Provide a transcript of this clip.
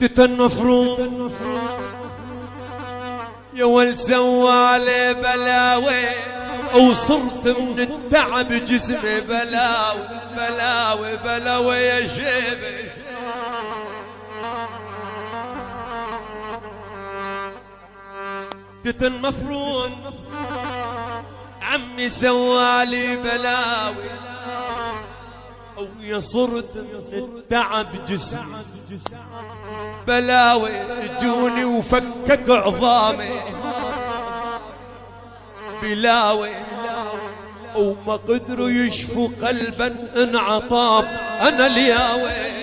تتنفرون يا ول سوالي بلاوي وصرت من التعب جسمي بلاوي بلاوي بلاوي يا شيبي. تتنفرون عمي سوالي بلاوي ويا صرت من التعب جسمي بلاوي جوني وفكك عظامي بلاوي وما قدروا يشفوا قلبا انعطاب انا الياوي.